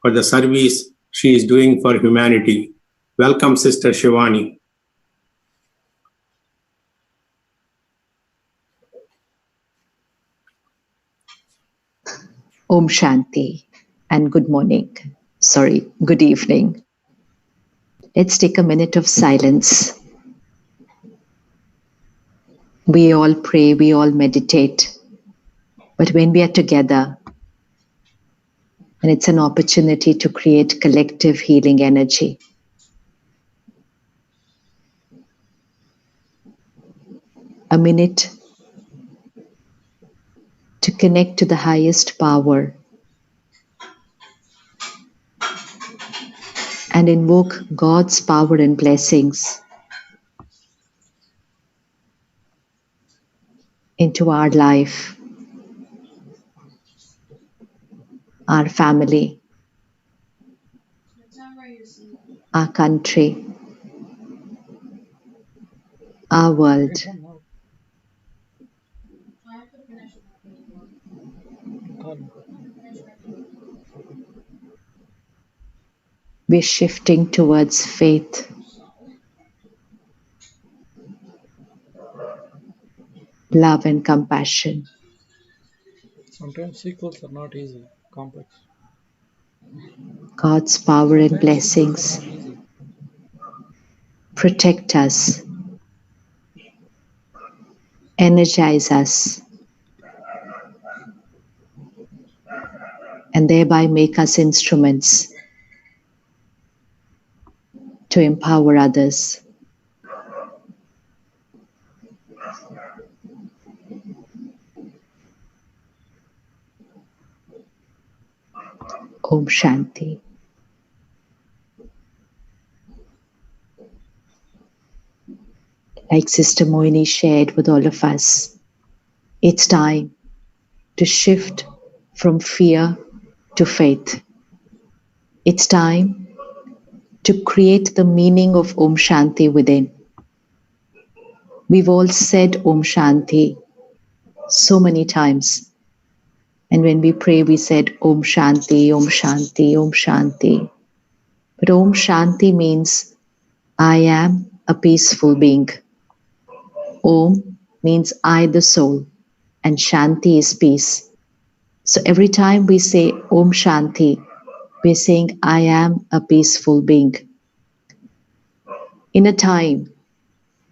for the service she is doing for humanity. Welcome, Sister Shivani. Om Shanti and good morning. Good evening. Let's take a minute of silence. We all pray, we all meditate. But when we are together, and it's an opportunity to create collective healing energy. A minute to connect to the highest power and invoke God's power and blessings into our life, our family, our country, our world. We're shifting towards faith, love and compassion. Sometimes sequels are not easy, complex. God's power and blessings protect us, energize us, and thereby make us instruments to empower others. Om Shanti. Like Sister Moini shared with all of us, it's time to shift from fear to faith. It's time to create the meaning of Om Shanti within. We've all said Om Shanti so many times. And when we pray, we said Om Shanti, Om Shanti, Om Shanti. But Om Shanti means I am a peaceful being. Om means I, the soul, and Shanti is peace. So every time we say Om Shanti, we're saying I am a peaceful being. In a time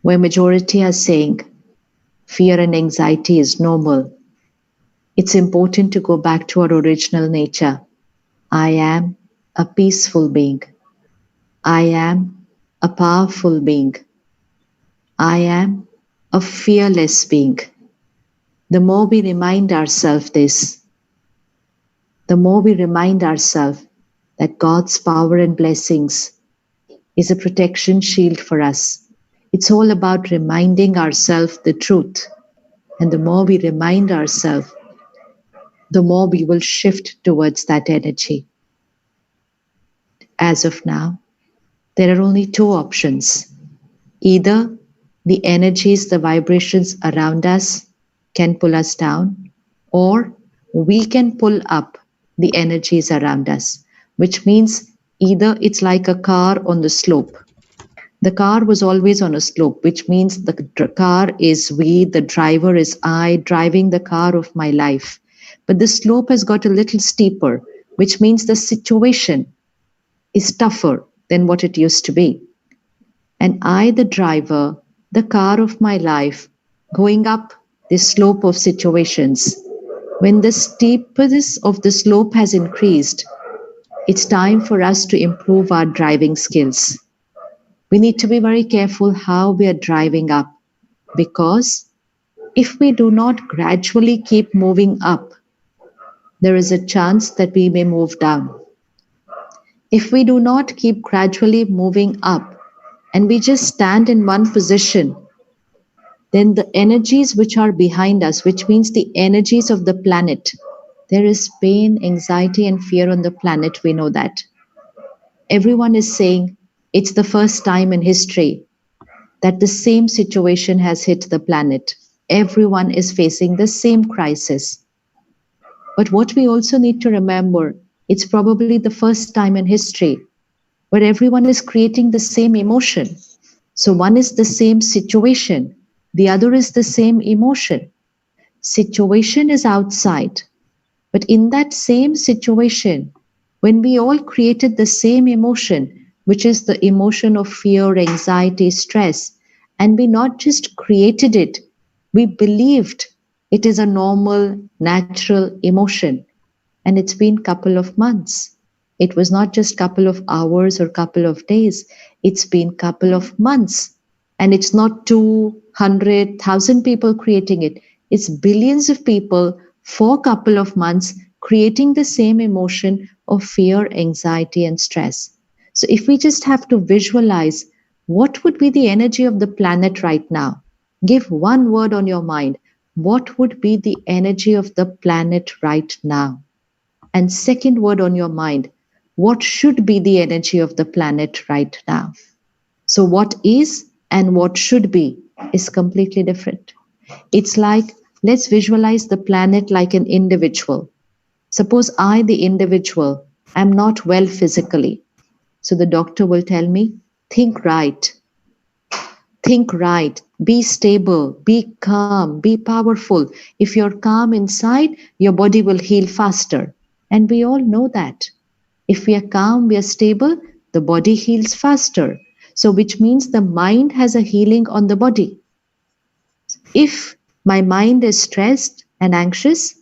where majority are saying fear and anxiety is normal, it's important to go back to our original nature. I am a peaceful being. I am a powerful being. I am a fearless being. The more we remind ourselves this, the more we remind ourselves that God's power and blessings is a protection shield for us. It's all about reminding ourselves the truth. And the more we remind ourselves, the more we will shift towards that energy. As of now, there are only two options. Either the energies, the vibrations around us can pull us down, or we can pull up the energies around us, which means either it's like a car on the slope. The car was always on a slope, which means the car is we, the driver is I, driving the car of my life. But the slope has got a little steeper, which means the situation is tougher than what it used to be. And I, the driver, the car of my life, going up this slope of situations. When the steepness of the slope has increased, it's time for us to improve our driving skills. We need to be very careful how we are driving up, because if we do not gradually keep moving up, there is a chance that we may move down. If we do not keep gradually moving up and we just stand in one position, then the energies which are behind us, which means the energies of the planet, there is pain, anxiety, and fear on the planet. We know that. Everyone is saying it's the first time in history that the same situation has hit the planet. Everyone is facing the same crisis. But what we also need to remember, It's probably the first time in history where everyone is creating the same emotion. So one is the same situation, the other is the same emotion. Situation is outside, but in that same situation, when we all created the same emotion, which is the emotion of fear, anxiety, stress, and we not just created it, we believed it is a normal, natural emotion. And it's been couple of months. It was not just couple of hours or couple of days. It's been couple of months. And it's not 200,000 people creating it. It's billions of people for a couple of months creating the same emotion of fear, anxiety, and stress. So if we just have to visualize what would be the energy of the planet right now, give one word on your mind. What would be the energy of the planet right now? And second word on your mind, what should be the energy of the planet right now? So what is and what should be is completely different. It's like, let's visualize the planet like an individual. Suppose I, the individual, am not well physically. So the doctor will tell me, think right, be stable, be calm, be powerful. If you're calm inside, your body will heal faster. And we all know that. If we are calm, we are stable, the body heals faster. So, which means the mind has a healing on the body. If my mind is stressed and anxious,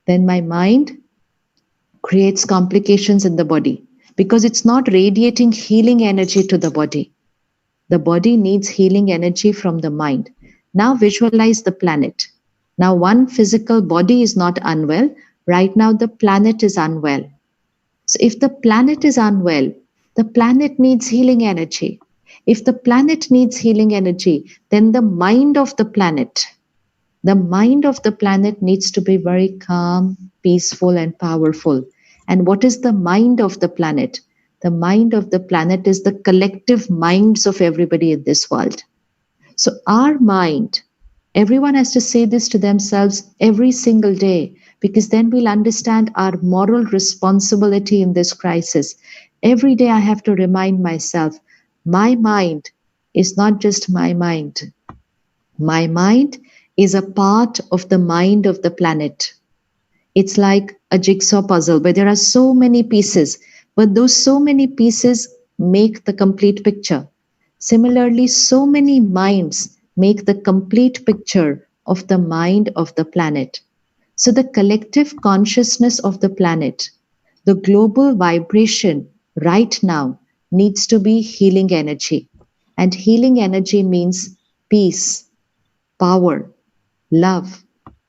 then my mind creates complications in the body because it's not radiating healing energy to the body. The body needs healing energy from the mind. Now visualize the planet. Now one physical body is not unwell. Right now the planet is unwell. So if the planet is unwell, the planet needs healing energy. If the planet needs healing energy, then the mind of the planet needs to be very calm, peaceful, and powerful. And what is the mind of the planet? The mind of the planet is the collective minds of everybody in this world. So, our mind, everyone has to say this to themselves every single day, because then we'll understand our moral responsibility in this crisis. Every day, I have to remind myself my mind is not just my mind. My mind is a part of the mind of the planet. It's like a jigsaw puzzle where there are so many pieces, but those so many pieces make the complete picture. Similarly, so many minds make the complete picture of the mind of the planet. So, the collective consciousness of the planet, the global vibration right now needs to be healing energy. And healing energy means peace, power, love,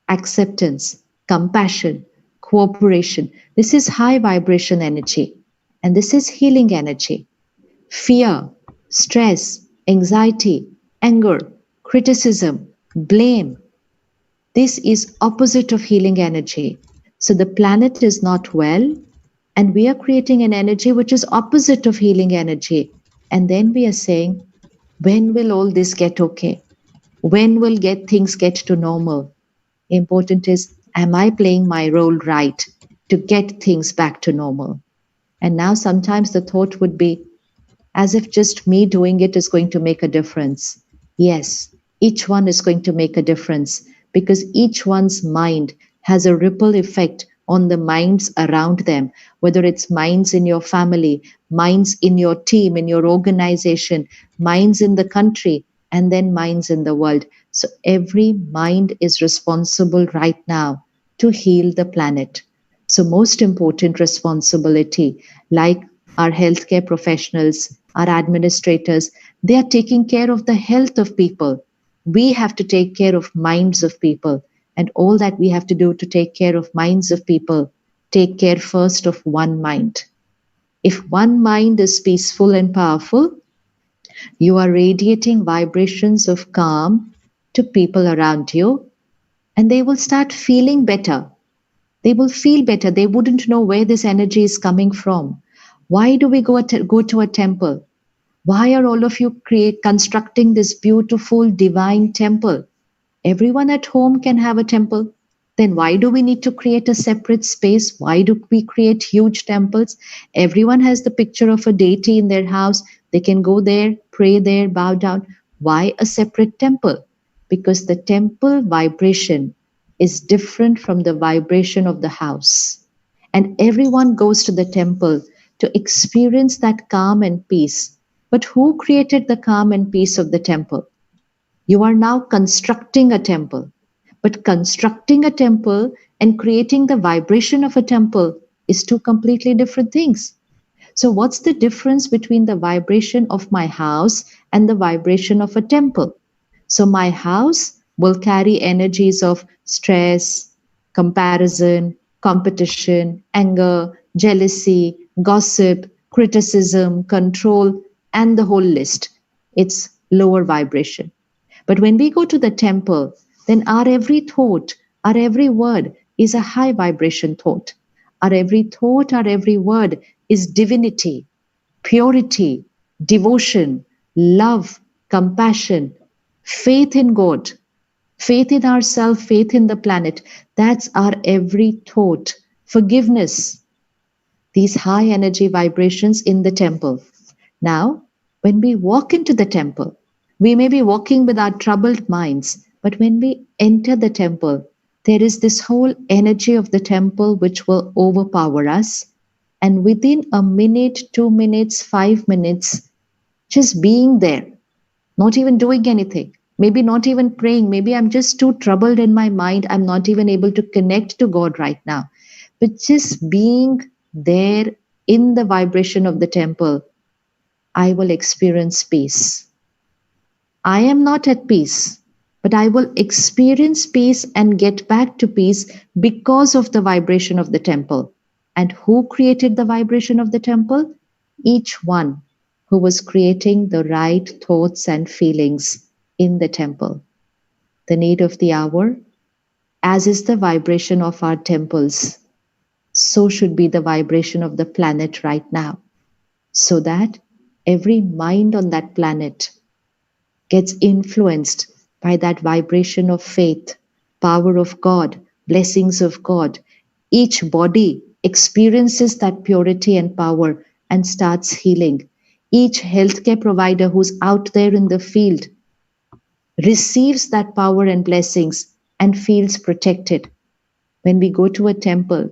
acceptance, compassion, cooperation. This is high vibration energy, and this is healing energy. Fear, stress, anxiety, anger, criticism, blame. This is opposite of healing energy. So the planet is not well, and we are creating an energy which is opposite of healing energy. And then we are saying, when will all this get okay? When will things get to normal? Important is, am I playing my role right to get things back to normal? And now sometimes the thought would be, as if just me doing it is going to make a difference. Yes, each one is going to make a difference because each one's mind has a ripple effect on the minds around them, whether it's minds in your family, minds in your team, in your organization, minds in the country, and then minds in the world. So every mind is responsible right now to heal the planet. So, most important responsibility, like our healthcare professionals, our administrators, they are taking care of the health of people. We have to take care of minds of people. And all that we have to do to take care of minds of people, take care first of one mind. If one mind is peaceful and powerful, you are radiating vibrations of calm to people around you, and they will start feeling better. They will feel better. They wouldn't know where this energy is coming from. Why do we go to a temple? Why are all of you constructing this beautiful divine temple? Everyone at home can have a temple. Then why do we need to create a separate space? Why do we create huge temples? Everyone has the picture of a deity in their house. They can go there, pray there, bow down. Why a separate temple? Because the temple vibration is different from the vibration of the house. And everyone goes to the temple to experience that calm and peace. But who created the calm and peace of the temple? You are now constructing a temple. But constructing a temple and creating the vibration of a temple is two completely different things. So, what's the difference between the vibration of my house and the vibration of a temple? So, my house will carry energies of stress, comparison, competition, anger, jealousy, gossip, criticism, control, and the whole list. It's lower vibration. But when we go to the temple, then our every thought, our every word is a high vibration thought. Our every thought, our every word is divinity, purity, devotion, love, compassion, faith in God, faith in ourselves, faith in the planet. That's our every thought. Forgiveness, these high energy vibrations in the temple. Now, when we walk into the temple, we may be walking with our troubled minds, but when we enter the temple, there is this whole energy of the temple which will overpower us. And within a minute, 2 minutes, 5 minutes, just being there, not even doing anything, maybe not even praying, maybe I'm just too troubled in my mind, I'm not even able to connect to God right now. But just being there in the vibration of the temple, I will experience peace. I am not at peace, but I will experience peace and get back to peace because of the vibration of the temple. And who created the vibration of the temple? Each one who was creating the right thoughts and feelings in the temple. The need of the hour, as is the vibration of our temples, so should be the vibration of the planet right now, so that every mind on that planet gets influenced by that vibration of faith, power of God, blessings of God. Each body experiences that purity and power and starts healing. Each healthcare provider who's out there in the field receives that power and blessings and feels protected. When we go to a temple,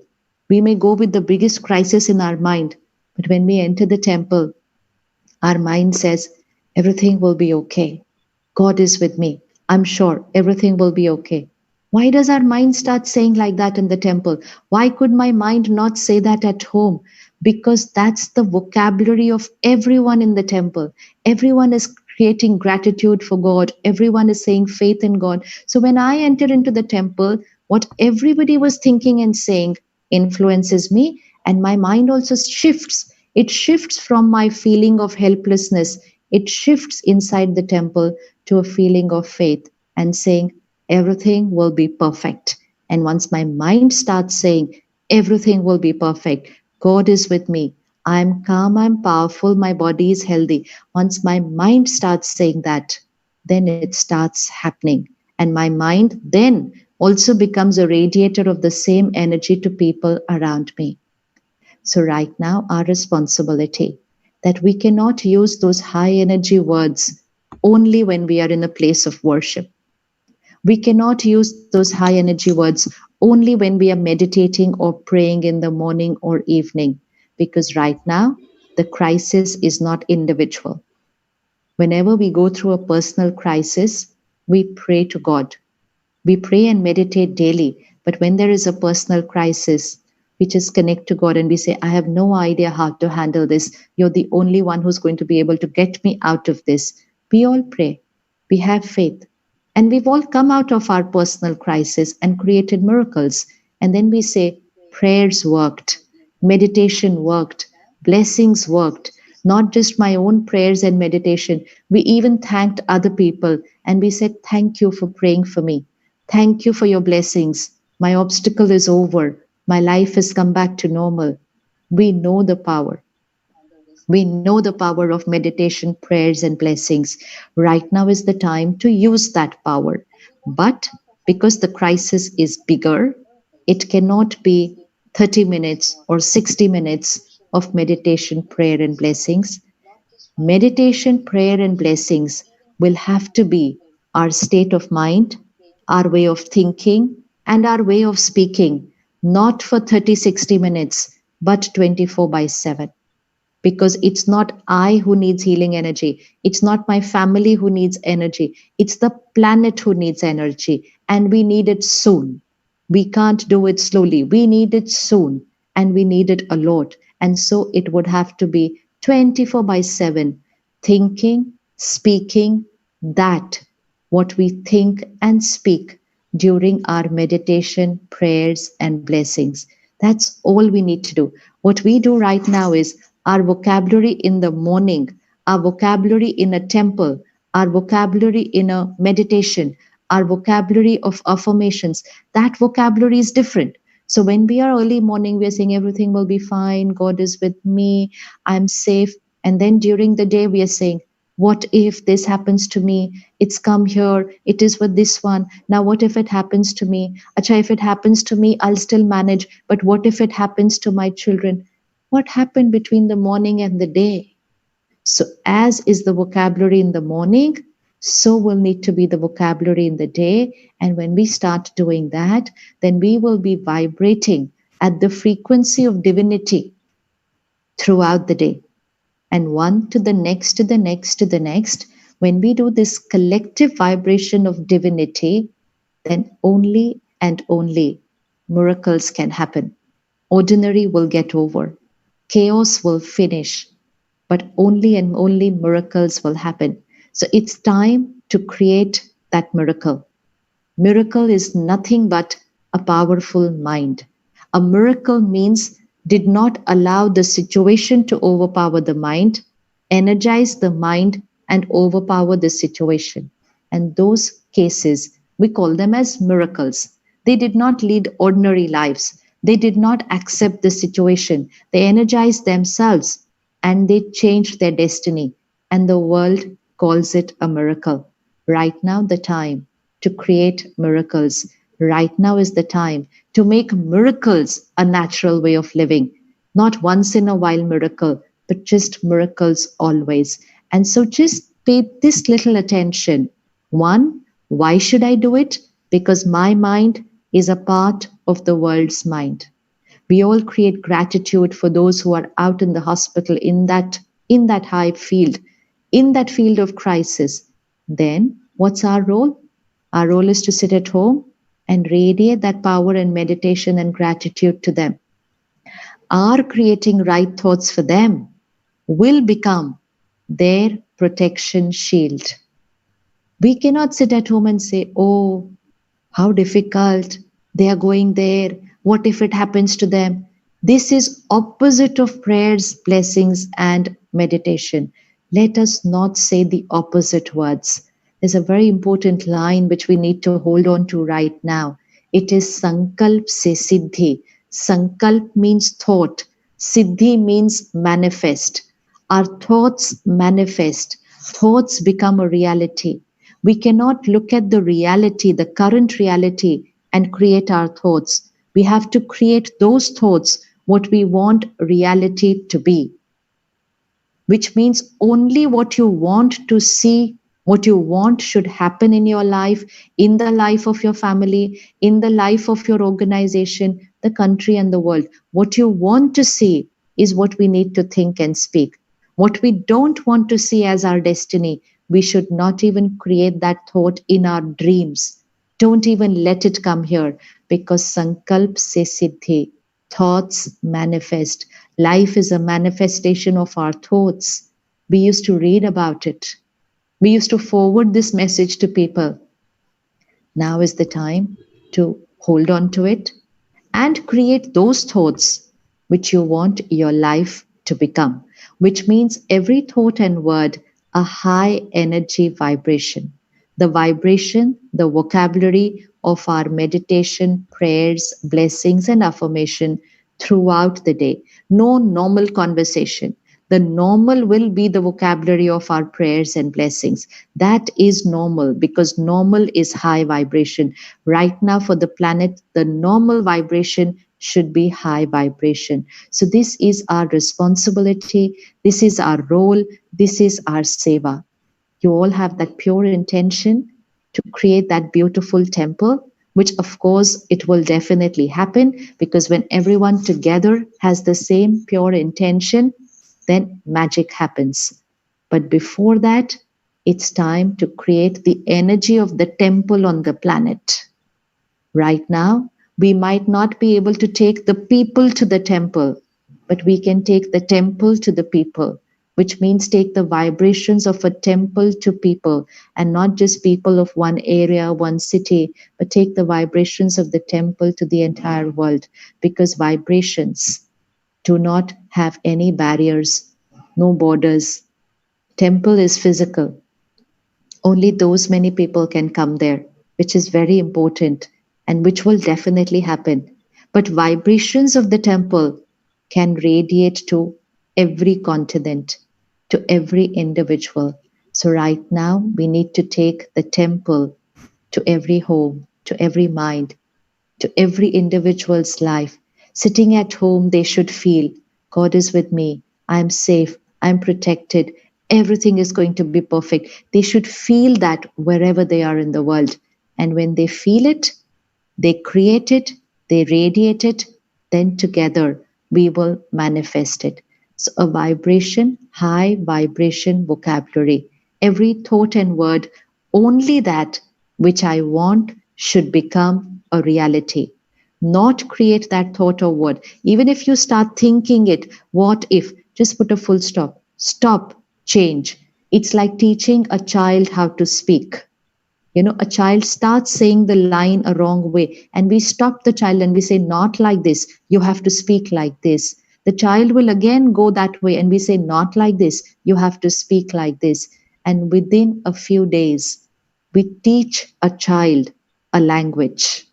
we may go with the biggest crisis in our mind, but when we enter the temple, our mind says, everything will be okay. God is with me. I'm sure everything will be okay. Why does our mind start saying like that in the temple? Why could my mind not say that at home? Because that's the vocabulary of everyone in the temple. Everyone is creating gratitude for God. Everyone is saying faith in God. So when I enter into the temple, what everybody was thinking and saying influences me, and my mind also shifts. It shifts from my feeling of helplessness. It shifts inside the temple to a feeling of faith and saying, everything will be perfect. And once my mind starts saying, everything will be perfect, God is with me, I'm calm, I'm powerful, my body is healthy. Once my mind starts saying that, then it starts happening. And my mind then also becomes a radiator of the same energy to people around me. So, right now, our responsibility that we cannot use those high energy words only when we are in a place of worship. We cannot use those high energy words only when we are meditating or praying in the morning or evening, because right now, the crisis is not individual. Whenever we go through a personal crisis, we pray to God. We pray and meditate daily, but when there is a personal crisis, we just connect to God and we say, I have no idea how to handle this. You're the only one who's going to be able to get me out of this. We all pray. We have faith. And we've all come out of our personal crisis and created miracles. And then we say, prayers worked, meditation worked, blessings worked, not just my own prayers and meditation. We even thanked other people and we said, thank you for praying for me. Thank you for your blessings. My obstacle is over. My life has come back to normal. We know the power. We know the power of meditation, prayers, and blessings. Right now is the time to use that power. But because the crisis is bigger. It cannot be 30 minutes or 60 minutes of meditation, prayer, and blessings. Meditation, prayer, and blessings will have to be our state of mind, our way of thinking, and our way of speaking, not for 30, 60 minutes, but 24 by 7. Because it's not I who needs healing energy. It's not my family who needs energy. It's the planet who needs energy. And we need it soon. We can't do it slowly. We need it soon. And we need it a lot. And so it would have to be 24 by 7, thinking, speaking that what we think and speak during our meditation, prayers, and blessings. That's all we need to do. What we do right now is our vocabulary in the morning, our vocabulary in a temple, our vocabulary in a meditation, our vocabulary of affirmations, that vocabulary is different. So when we are early morning, we are saying everything will be fine, God is with me, I'm safe. And then during the day, we are saying, what if this happens to me? It's come here, it is with this one. Now, what if it happens to me? Acha, if it happens to me, I'll still manage. But what if it happens to my children? What happened between the morning and the day? So, as is the vocabulary in the morning, so will need to be the vocabulary in the day. And when we start doing that, then we will be vibrating at the frequency of divinity throughout the day. And one to the next, to the next, to the next. When we do this collective vibration of divinity, then only and only miracles can happen. Ordinary will get over. Chaos will finish, but only and only miracles will happen. So it's time to create that miracle. Miracle is nothing but a powerful mind. A miracle means did not allow the situation to overpower the mind, energize the mind and overpower the situation. And those cases, we call them as miracles. They did not lead ordinary lives. They did not accept the situation. They energized themselves and they changed their destiny. And the world calls it a miracle. Right now, the time to create miracles. Right now is the time to make miracles a natural way of living. Not once in a while miracle, but just miracles always. And so just pay this little attention. One, why should I do it? Because my mind is a part of the world's mind. We all create gratitude for those who are out in the hospital in that high field, in that field of crisis. Then what's our role? Our role is to sit at home and radiate that power and meditation and gratitude to them. Our creating right thoughts for them will become their protection shield. We cannot sit at home and say, oh, how difficult, they are going there. What if it happens to them? This is opposite of prayers, blessings, and meditation. Let us not say the opposite words. There's a very important line which we need to hold on to right now. It is Sankalp se Siddhi. Sankalp means thought. Siddhi means manifest. Our thoughts manifest. Thoughts become a reality. We cannot look at the reality, the current reality, and create our thoughts. We have to create those thoughts, what we want reality to be, which means only what you want to see, what you want should happen in your life, in the life of your family, in the life of your organization, the country, and the world. What you want to see is what we need to think and speak. What we don't want to see as our destiny, we should not even create that thought in our dreams. Don't even let it come here, because Sankalp se Siddhi, thoughts manifest. Life is a manifestation of our thoughts. We used to read about it. We used to forward this message to people. Now is the time to hold on to it and create those thoughts which you want your life to become, which means every thought and word a high energy vibration. The vibration, the vocabulary of our meditation, prayers, blessings, and affirmation throughout the day. No normal conversation. The normal will be the vocabulary of our prayers and blessings. That is normal because normal is high vibration. Right now, for the planet, the normal vibration should be high vibration. So, this is our responsibility, this is our role, this is our seva. You all have that pure intention to create that beautiful temple, which of course it will definitely happen because when everyone together has the same pure intention, then magic happens. But before that, it's time to create the energy of the temple on the planet. Right now, we might not be able to take the people to the temple, but we can take the temple to the people, which means take the vibrations of a temple to people and not just people of one area, one city, but take the vibrations of the temple to the entire world because vibrations do not have any barriers, no borders. Temple is physical. Only those many people can come there, which is very important and which will definitely happen. But vibrations of the temple can radiate to every continent, to every individual. So, right now, we need to take the temple to every home, to every mind, to every individual's life. Sitting at home, they should feel God is with me, I'm safe, I'm protected, everything is going to be perfect. They should feel that wherever they are in the world. And when they feel it, they create it, they radiate it, then together we will manifest it. So, a vibration, high vibration vocabulary. Every thought and word, only that which I want should become a reality. Not create that thought or word. Even if you start thinking it, what if? Just put a full stop. Stop, change. It's like teaching a child how to speak. A child starts saying the line a wrong way and we stop the child and we say not like this, you have to speak like this. The child will again go that way and we say not like this, you have to speak like this. And within a few days we teach a child a language.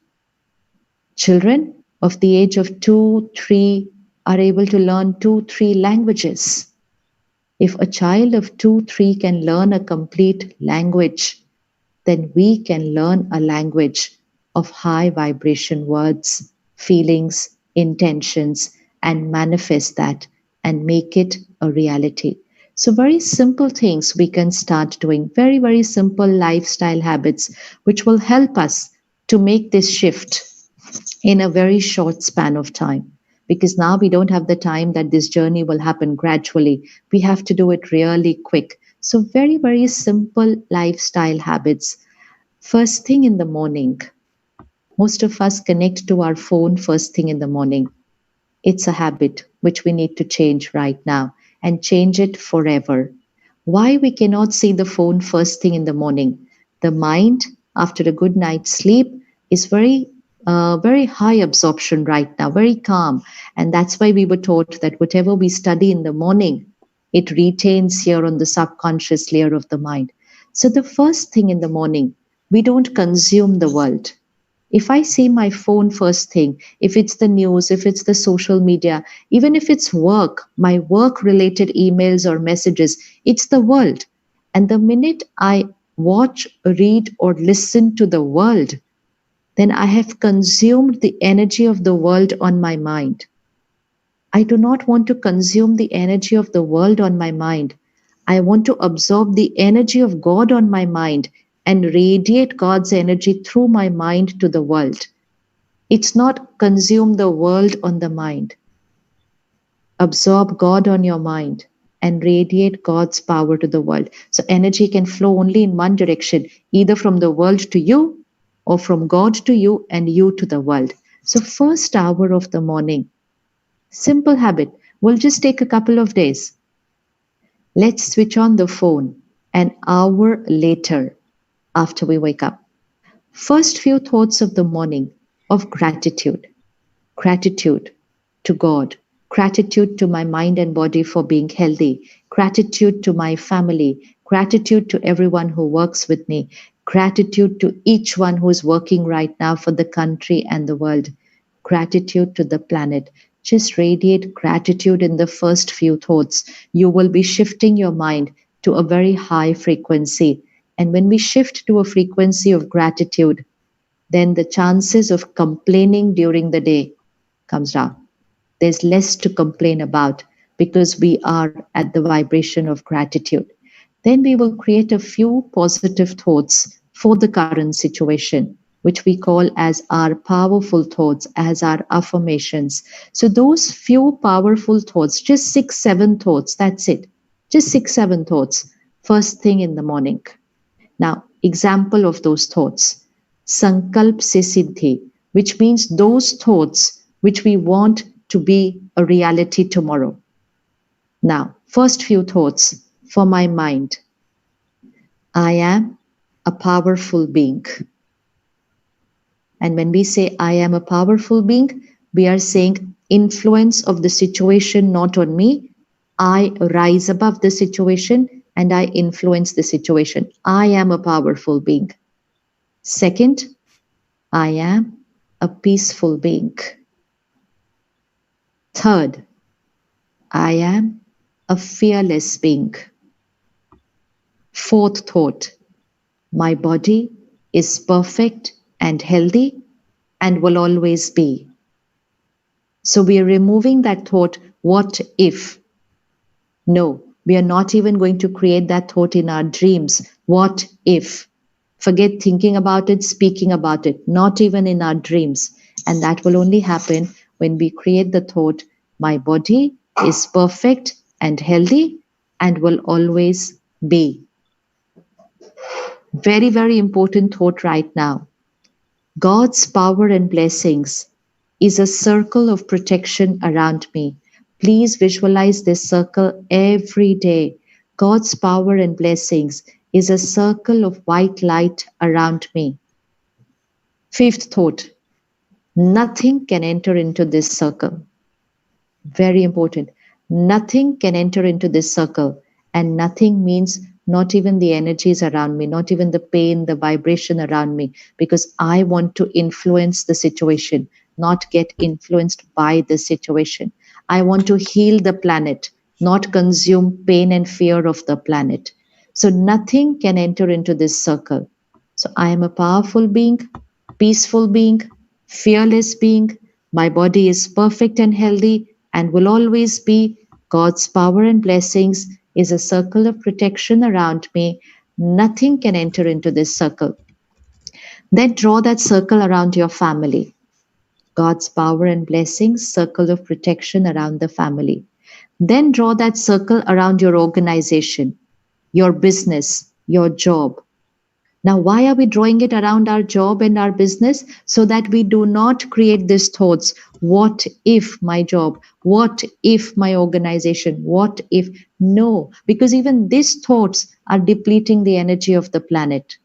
Children of the age of 2 3 are able to learn 2 3 languages. If a child of 2 3 can learn a complete language, then we can learn a language of high vibration words, feelings, intentions, and manifest that and make it a reality. So, very simple things we can start doing, very, very simple lifestyle habits, which will help us to make this shift in a very short span of time. Because now we don't have the time that this journey will happen gradually. We have to do it really quick. So, very, very simple lifestyle habits. First thing in the morning, most of us connect to our phone first thing in the morning. It's a habit which we need to change right now and change it forever. Why we cannot see the phone first thing in the morning? The mind, after a good night's sleep, is very high absorption right now, very calm. And that's why we were taught that whatever we study in the morning, it retains here on the subconscious layer of the mind. So the first thing in the morning, we don't consume the world. If I see my phone first thing, if it's the news, if it's the social media, even if it's work, my work related emails or messages, it's the world. And the minute I watch, read, or listen to the world, then I have consumed the energy of the world on my mind. I do not want to consume the energy of the world on my mind. I want to absorb the energy of God on my mind and radiate God's energy through my mind to the world. It's not consume the world on the mind. Absorb God on your mind and radiate God's power to the world. So energy can flow only in one direction, either from the world to you or from God to you and you to the world. So first hour of the morning, simple habit, will just take a couple of days. Let's switch on the phone an hour later after we wake up. First few thoughts of the morning of gratitude. Gratitude to God, gratitude to my mind and body for being healthy, gratitude to my family, gratitude to everyone who works with me, gratitude to each one who is working right now for the country and the world, gratitude to the planet. Just radiate gratitude in the first few thoughts. You will be shifting your mind to a very high frequency. And when we shift to a frequency of gratitude, then the chances of complaining during the day comes down. There's less to complain about because we are at the vibration of gratitude. Then we will create a few positive thoughts for the current situation, which we call as our powerful thoughts, as our affirmations. So those few powerful thoughts, just 6, 7 thoughts, that's it. Just 6, 7 thoughts, first thing in the morning. Now, example of those thoughts. Sankalp se siddhi, which means those thoughts which we want to be a reality tomorrow. Now, first few thoughts for my mind. I am a powerful being. And when we say I am a powerful being, we are saying influence of the situation not on me. I rise above the situation and I influence the situation. I am a powerful being. Second, I am a peaceful being. Third, I am a fearless being. Fourth thought, my body is perfect and healthy and will always be. So we are removing that thought, what if? No, we are not even going to create that thought in our dreams. What if? Forget thinking about it, speaking about it, not even in our dreams. And that will only happen when we create the thought, my body is perfect and healthy and will always be. Very, very important thought right now. God's power and blessings is a circle of protection around me. Please visualize this circle every day. God's power and blessings is a circle of white light around me. Fifth thought, nothing can enter into this circle. Very important. Nothing can enter into this circle. And nothing means not even the energies around me, not even the pain, the vibration around me, because I want to influence the situation, not get influenced by the situation. I want to heal the planet, not consume pain and fear of the planet. So nothing can enter into this circle. So I am a powerful being, peaceful being, fearless being. My body is perfect and healthy and will always be. God's power and blessings is a circle of protection around me. Nothing can enter into this circle. Then draw that circle around your family. God's power and blessings, circle of protection around the family. Then draw that circle around your organization, your business, your job. Now, why are we drawing it around our job and our business? So that we do not create these thoughts. What if my job? What if my organization? What if? No, because even these thoughts are depleting the energy of the planet.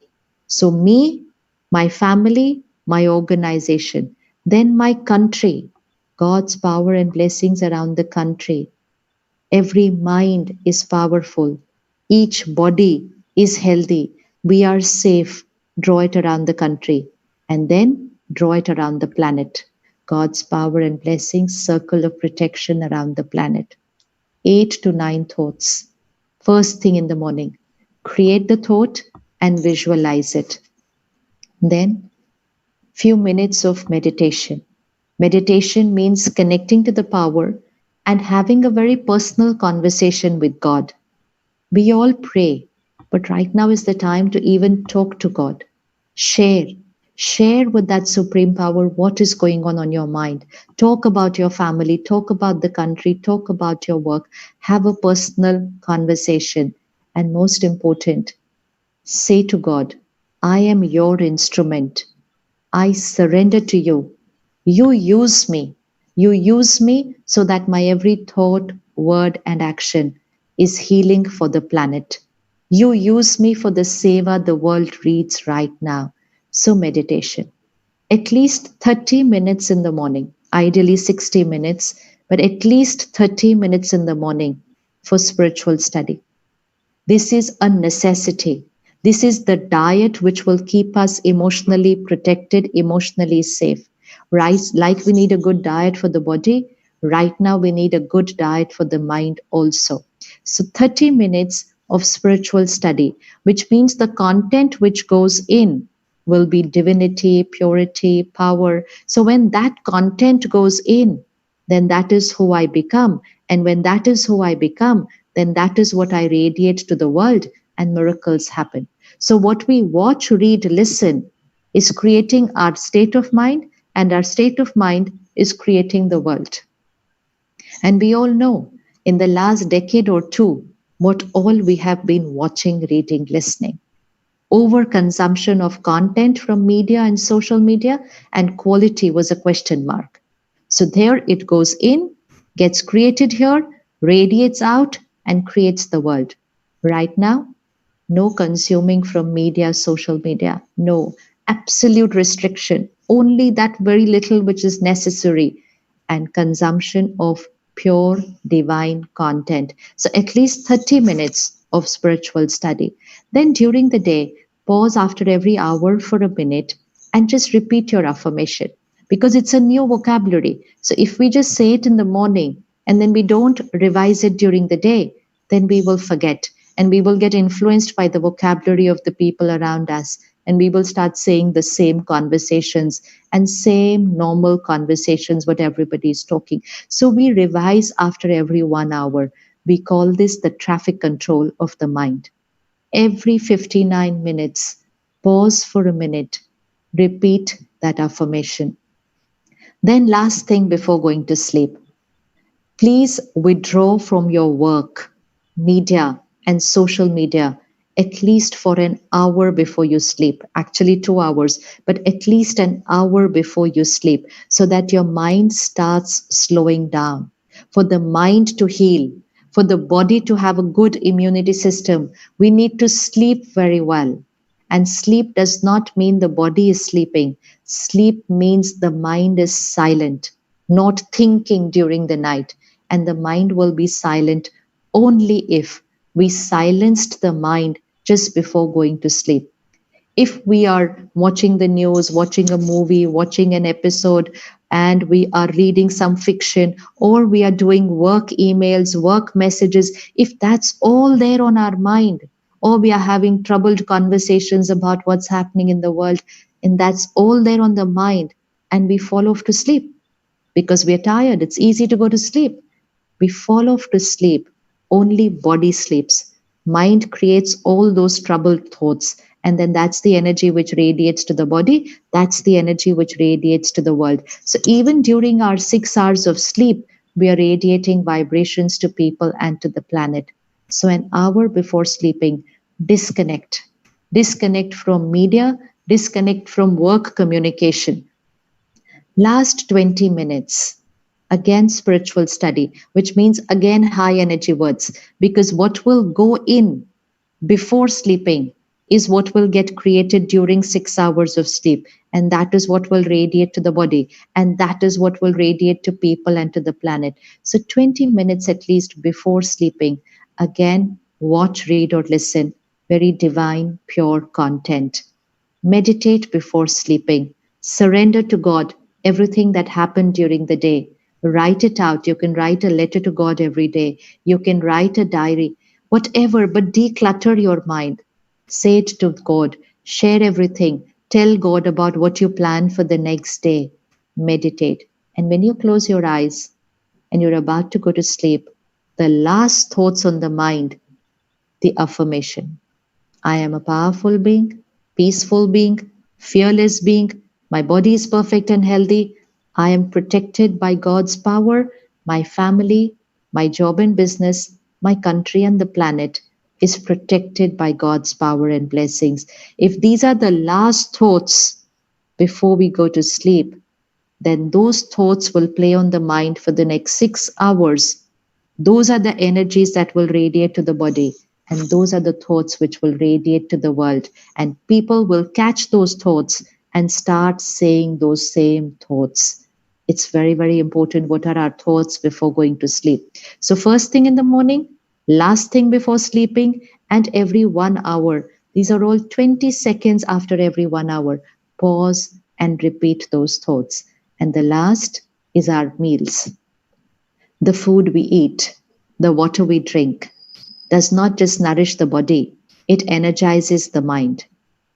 So me, my family, my organization, then my country, God's power and blessings around the country. Every mind is powerful. Each body is healthy. We are safe. Draw it around the country. And then draw it around the planet. God's power and blessings, circle of protection around the planet. 8 to 9 thoughts. First thing in the morning. Create the thought and visualize it. Then, few minutes of meditation. Meditation means connecting to the power and having a very personal conversation with God. We all pray, but right now is the time to even talk to God. Share with that supreme power what is going on your mind. Talk about your family, talk about the country, talk about your work. Have a personal conversation. And most important, say to God, I am your instrument. I surrender to you. You use me. You use me so that my every thought, word, and action is healing for the planet. You use me for the seva the world needs right now. So, meditation. At least 30 minutes in the morning, ideally 60 minutes, but at least 30 minutes in the morning for spiritual study. This is a necessity. This is the diet which will keep us emotionally protected, emotionally safe. Right? Like we need a good diet for the body, Right now, we need a good diet for the mind also. So, 30 minutes of spiritual study, which means the content which goes in will be divinity, purity, power. So, when that content goes in, then that is who I become. And when that is who I become, then that is what I radiate to the world, and miracles happen. So, what we watch, read, listen is creating our state of mind, and our state of mind is creating the world. And we all know in the last decade or two what all we have been watching, reading, listening. Overconsumption of content from media and social media, and quality was a question mark. So there it goes in, gets created here, radiates out, and creates the world. Right now, no consuming from media, social media, no absolute restriction, only that very little which is necessary, and consumption of pure divine content. So at least 30 minutes of spiritual study. Then during the day, pause after every hour for a minute and just repeat your affirmation, because it's a new vocabulary. So if we just say it in the morning and then we don't revise it during the day, then we will forget, and we will get influenced by the vocabulary of the people around us, and we will start saying the same conversations and same normal conversations what everybody is talking. So we revise after every 1 hour. We call this the traffic control of the mind. Every 59 minutes, pause for a minute, repeat that affirmation. Then last thing before going to sleep, please withdraw from your work, media, and social media at least for an hour before you sleep. Actually, 2 hours, but at least an hour before you sleep, so that your mind starts slowing down. For the mind to heal, for the body to have a good immunity system, we need to sleep very well. And sleep does not mean the body is sleeping. Sleep means the mind is silent, not thinking during the night. And the mind will be silent only if we silenced the mind just before going to sleep. If we are watching the news, watching a movie, watching an episode, and we are reading some fiction, or we are doing work emails, work messages, if that's all there on our mind, or we are having troubled conversations about what's happening in the world, and that's all there on the mind, and we fall off to sleep because we are tired, it's easy to go to sleep. We fall off to sleep. Only body sleeps. Mind creates all those troubled thoughts. And then that's the energy which radiates to the body. That's the energy which radiates to the world. So even during our 6 hours of sleep, we are radiating vibrations to people and to the planet. So an hour before sleeping, disconnect. Disconnect from media, disconnect from work communication. Last 20 minutes, again spiritual study, which means again high energy words, because what will go in before sleeping is what will get created during 6 hours of sleep. And that is what will radiate to the body. And that is what will radiate to people and to the planet. So 20 minutes at least before sleeping, again, watch, read, or listen. Very divine, pure content. Meditate before sleeping. Surrender to God everything that happened during the day. Write it out. You can write a letter to God every day. You can write a diary, whatever, but declutter your mind. Say it to God. Share everything. Tell God about what you plan for the next day. Meditate. And when you close your eyes and you're about to go to sleep, the last thoughts on the mind, the affirmation. I am a powerful being, peaceful being, fearless being. My body is perfect and healthy. I am protected by God's power. My family, my job and business, my country and the planet is protected by God's power and blessings. If these are the last thoughts before we go to sleep, then those thoughts will play on the mind for the next 6 hours. Those are the energies that will radiate to the body, and those are the thoughts which will radiate to the world. And people will catch those thoughts and start saying those same thoughts. It's very, very important what are our thoughts before going to sleep. So, first thing in the morning, last thing before sleeping, and every 1 hour. These are all 20 seconds after every 1 hour. Pause and repeat those thoughts. And the last is our meals. The food we eat, the water we drink, does not just nourish the body, it energizes the mind.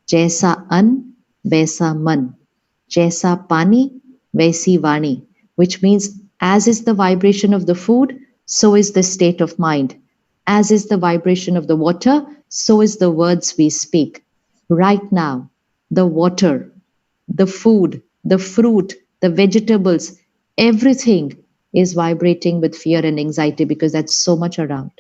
Jaisa an, vaisa man. Jaisa pani, vaisi vani. Which means, as is the vibration of the food, so is the state of mind. As is the vibration of the water, so is the words we speak. Right now, the water, the food, the fruit, the vegetables, everything is vibrating with fear and anxiety because that's so much around.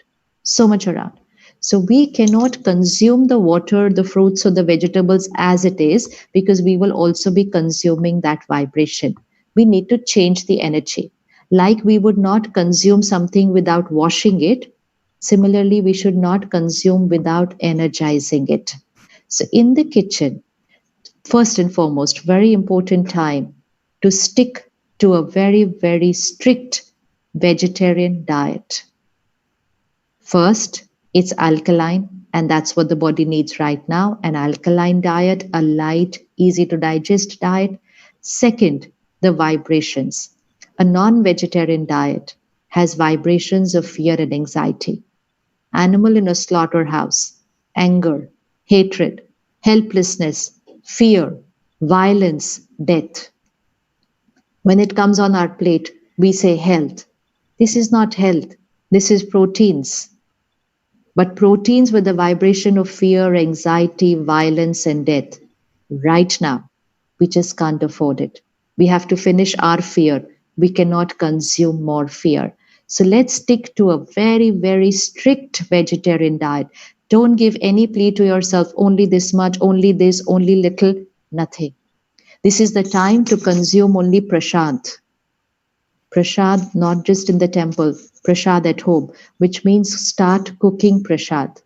So much around. So we cannot consume the water, the fruits, or the vegetables as it is because we will also be consuming that vibration. We need to change the energy. Like we would not consume something without washing it, similarly, we should not consume without energizing it. So in the kitchen, first and foremost, very important time to stick to a very, very strict vegetarian diet. First, it's alkaline, and that's what the body needs right now, an alkaline diet, a light, easy to digest diet. Second, the vibrations. A non vegetarian diet has vibrations of fear and anxiety. Animal in a slaughterhouse, anger, hatred, helplessness, fear, violence, death. When it comes on our plate, we say health. This is not health, this is proteins. But proteins with the vibration of fear, anxiety, violence, and death. Right now, we just can't afford it. We have to finish our fear. We cannot consume more fear. So let's stick to a very, very strict vegetarian diet. Don't give any plea to yourself, only this much, only this, only little, nothing. This is the time to consume only prasad. Prasad, not just in the temple, prasad at home, which means start cooking prasad.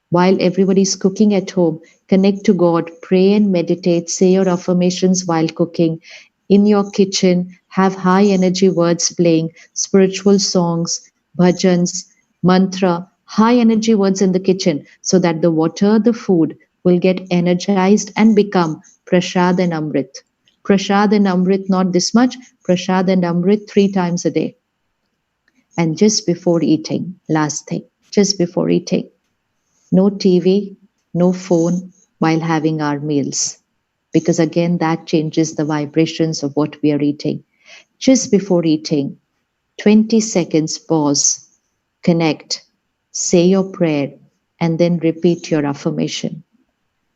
While everybody's cooking at home, connect to God, pray and meditate, say your affirmations while cooking. In your kitchen, have high energy words playing, spiritual songs, bhajans, mantra, high energy words in the kitchen so that the water, the food will get energized and become prasad and amrit. Prasad and amrit, not this much, prasad and amrit 3 times a day. And just before eating, last thing, just before eating, no TV, no phone while having our meals. Because again, that changes the vibrations of what we are eating. Just before eating, 20 seconds pause, connect, say your prayer, and then repeat your affirmation.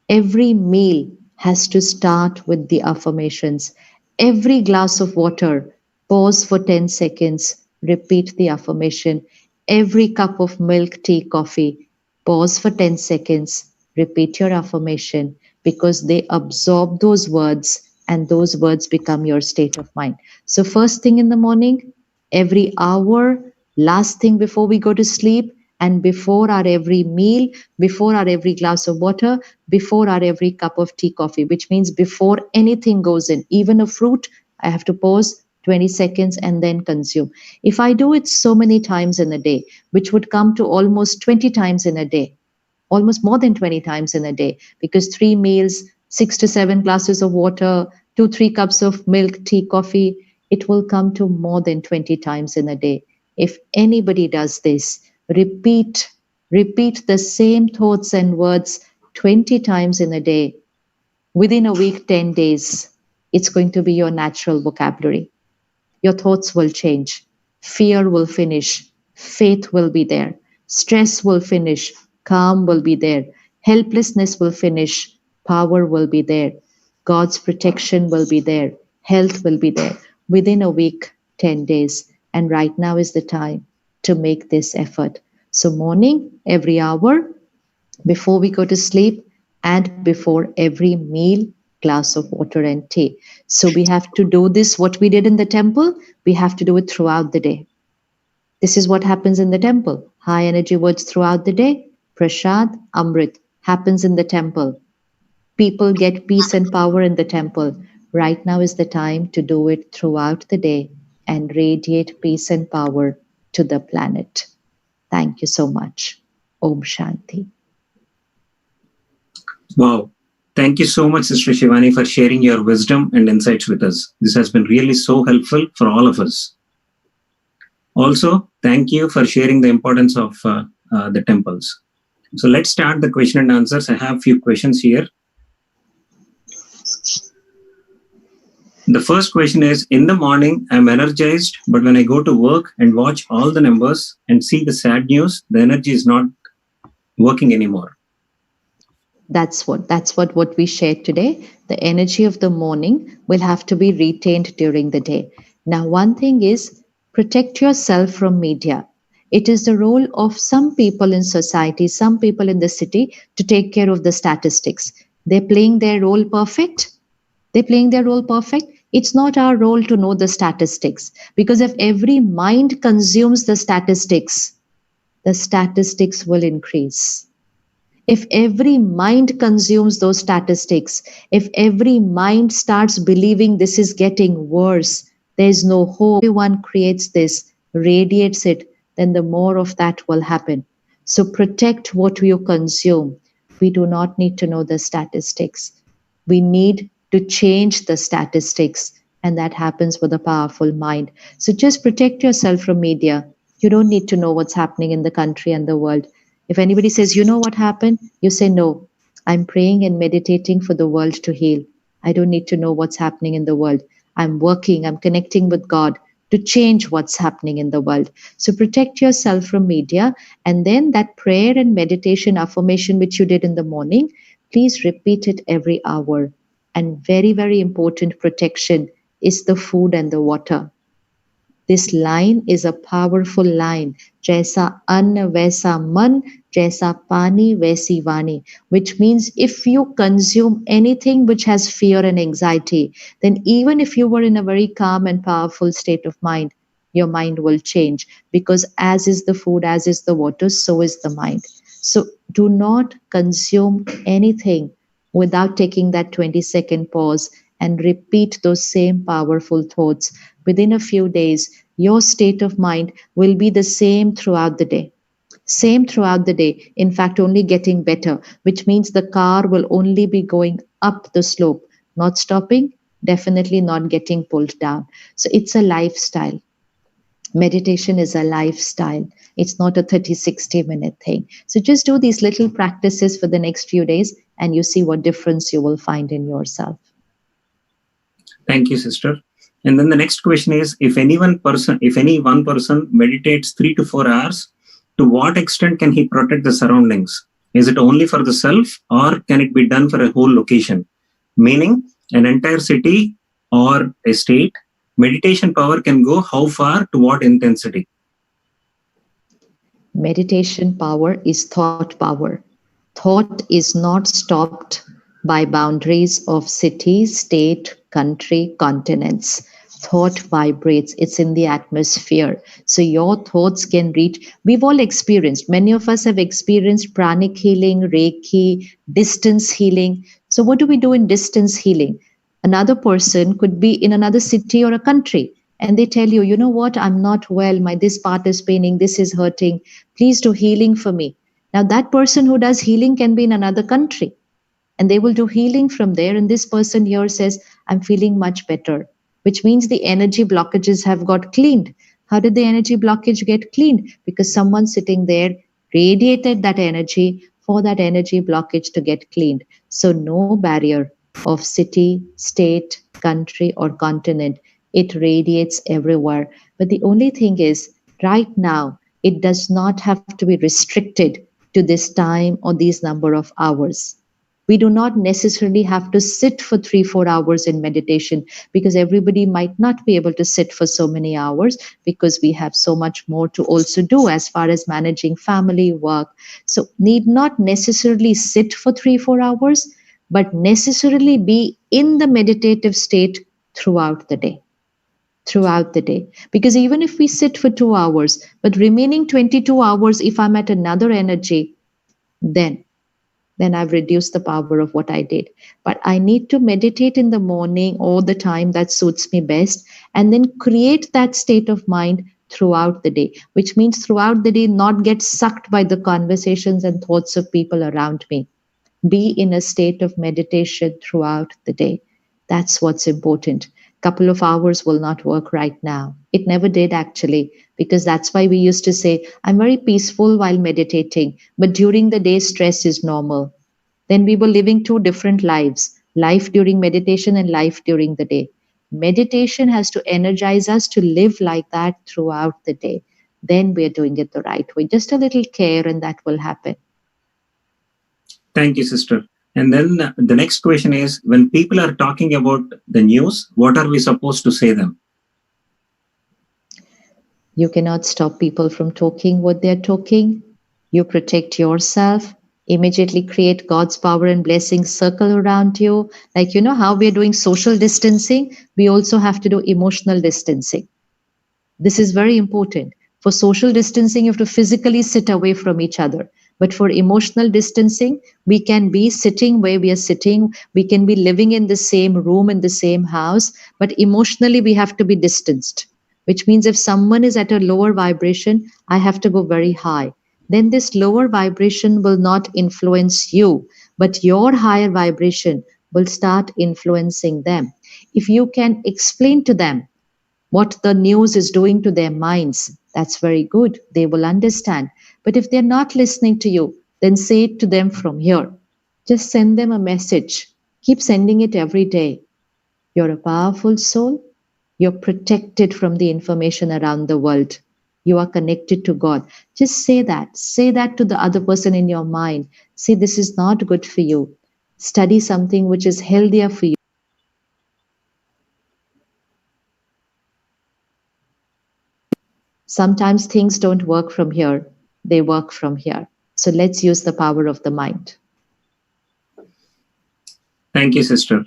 Every meal has to start with the affirmations. Every glass of water, pause for 10 seconds, repeat the affirmation. Every cup of milk, tea, coffee, pause for 10 seconds, repeat your affirmation because they absorb those words and those words become your state of mind. So, first thing in the morning, every hour, last thing before we go to sleep, and before our every meal, before our every glass of water, before our every cup of tea, coffee, which means before anything goes in, even a fruit, I have to pause 20 seconds and then consume. If I do it so many times in a day, which would come to almost 20 times in a day, almost more than 20 times in a day, because 3 meals, 6 to 7 glasses of water, 2, 3 cups of milk, tea, coffee, it will come to more than 20 times in a day. If anybody does this, repeat the same thoughts and words 20 times in a day, within a week, 10 days, it's going to be your natural vocabulary. Your thoughts will change. Fear will finish. Faith will be there. Stress will finish. Calm will be there. Helplessness will finish. Power will be there. God's protection will be there. Health will be there. Within a week, 10 days. And right now is the time to make this effort. So, morning, every hour, before we go to sleep, and before every meal, glass of water and tea. So we have to do this, what we did in the temple, we have to do it throughout the day. This is what happens in the temple. High energy words throughout the day. Prasad, Amrit happens in the temple. People get peace and power in the temple. Right now is the time to do it throughout the day and radiate peace and power to the planet. Thank you so much. Om Shanti. Wow. Thank you so much, Sister Shivani, for sharing your wisdom and insights with us. This has been really so helpful for all of us. Also, thank you for sharing the importance of the temples. So let's start the question and answers. I have few questions here. The first question is, in the morning, I'm energized, but when I go to work and watch all the numbers and see the sad news, the energy is not working anymore. That's what we shared today. The energy of the morning will have to be retained during the day. Now, one thing is protect yourself from media. It is the role of some people in society, some people in the city to take care of the statistics. They're playing their role perfect. They're playing their role perfect. It's not our role to know the statistics, because if every mind consumes the statistics will increase. If every mind consumes those statistics, if every mind starts believing this is getting worse, there's no hope, everyone creates this, radiates it, then the more of that will happen. So protect what you consume. We do not need to know the statistics. We need to change the statistics, and that happens with a powerful mind. So just protect yourself from media. You don't need to know what's happening in the country and the world. If anybody says, you know what happened? You say, no, I'm praying and meditating for the world to heal. I don't need to know what's happening in the world. I'm working, I'm connecting with God to change what's happening in the world. So protect yourself from media. And then that prayer and meditation affirmation, which you did in the morning, please repeat it every hour. And very, very important protection is the food and the water. This line is a powerful line. Jaisa anna vaisa man, jaisa pani vaisi vani, which means if you consume anything which has fear and anxiety, then even if you were in a very calm and powerful state of mind, your mind will change, because as is the food, as is the water, so is the mind. So do not consume anything without taking that 20-second pause and repeat those same powerful thoughts. Within a few days, your state of mind will be the same throughout the day. Same throughout the day. In fact, only getting better, which means the car will only be going up the slope, not stopping, definitely not getting pulled down. So it's a lifestyle. Meditation is a lifestyle. It's not a 30-60 minute thing. So just do these little practices for the next few days and you see what difference you will find in yourself. Thank you, sister. And then the next question is, if any one person meditates 3 to 4 hours, to what extent can he protect the surroundings? Is it only for the self, or can it be done for a whole location? Meaning, an entire city or a state, meditation power can go how far, to what intensity? Meditation power is thought power. Thought is not stopped by boundaries of city, state, country, continents. Thought vibrates, it's in the atmosphere. So your thoughts can reach. We've all experienced, many of us have experienced pranic healing, Reiki, distance healing. So what do we do in distance healing? Another person could be in another city or a country, and they tell you, you know what, I'm not well, my this part is paining, this is hurting, please do healing for me. Now that person who does healing can be in another country, and they will do healing from there, and this person here says, I'm feeling much better, which means the energy blockages have got cleaned. How did the energy blockage get cleaned? Because someone sitting there radiated that energy for that energy blockage to get cleaned. So no barrier of city, state, country, or continent. It radiates everywhere. But the only thing is, right now, it does not have to be restricted to this time or these number of hours. We do not necessarily have to sit for 3-4 hours in meditation, because everybody might not be able to sit for so many hours, because we have so much more to also do as far as managing family, work. So need not necessarily sit for 3-4 hours, but necessarily be in the meditative state throughout the day. Throughout the day. Because even if we sit for 2 hours, but remaining 22 hours, if I'm at another energy, then I've reduced the power of what I did. But I need to meditate in the morning all the time that suits me best, and then create that state of mind throughout the day, which means throughout the day, not get sucked by the conversations and thoughts of people around me. Be in a state of meditation throughout the day. That's what's important. couple of hours will not work right now. It never did actually, because that's why we used to say, I'm very peaceful while meditating, but during the day, stress is normal. Then we were living two different lives, life during meditation and life during the day. Meditation has to energize us to live like that throughout the day. Then we're doing it the right way. Just a little care, and that will happen. Thank you, sister. And then the next question is, when people are talking about the news, what are we supposed to say them? You cannot stop people from talking what they're talking. You protect yourself. Immediately create God's power and blessings circle around you. Like, you know how we're doing social distancing? We also have to do emotional distancing. This is very important. For social distancing, you have to physically sit away from each other. But for emotional distancing, we can be sitting where we are sitting. We can be living in the same room, in the same house. But emotionally, we have to be distanced, which means if someone is at a lower vibration, I have to go very high. Then this lower vibration will not influence you, but your higher vibration will start influencing them. If you can explain to them what the news is doing to their minds, that's very good. They will understand. But if they're not listening to you, then say it to them from here. Just send them a message. Keep sending it every day. You're a powerful soul. You're protected from the information around the world. You are connected to God. Just say that. Say that to the other person in your mind. Say, this is not good for you. Study something which is healthier for you. Sometimes things don't work from here, they work from here. So let's use the power of the mind. Thank you, sister.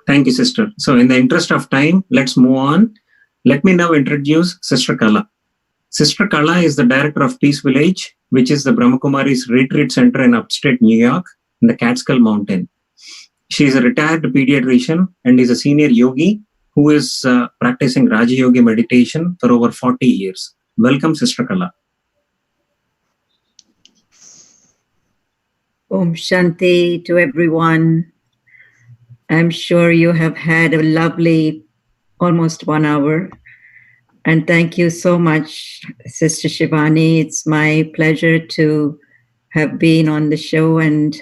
Thank you, sister. So in the interest of time, let's move on. Let me now introduce Sister Kala. Sister Kala is the director of Peace Village, which is the Brahma Kumari's retreat center in upstate New York in the Catskill Mountain. She is a retired pediatrician and is a senior yogi who is practicing Raja Yogi meditation for over 40 years. Welcome, Sister Kala. Om Shanti to everyone. I'm sure you have had a lovely almost 1 hour. And thank you so much, Sister Shivani. It's my pleasure to have been on the show and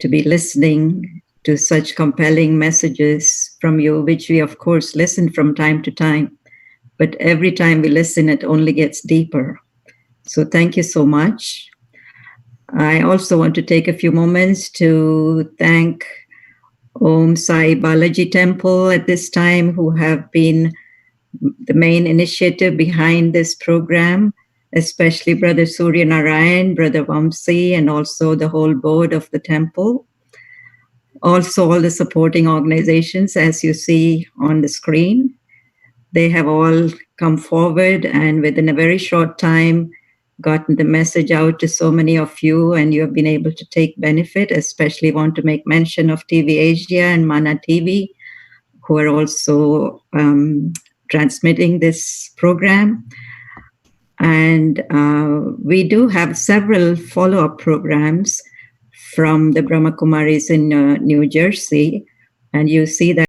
to be listening to such compelling messages from you, which we, of course, listen from time to time. But every time we listen, it only gets deeper. So thank you so much. I also want to take a few moments to thank Om Sai Balaji Temple at this time, who have been the main initiative behind this program, especially Brother Surya Narayan, Brother Vamsi, and also the whole board of the temple. Also all the supporting organizations, as you see on the screen. They have all come forward and within a very short time gotten the message out to so many of you, and you have been able to take benefit. Especially want to make mention of TV Asia and Mana TV, who are also transmitting this program. And we do have several follow-up programs from the Brahma Kumaris in New Jersey, and you see that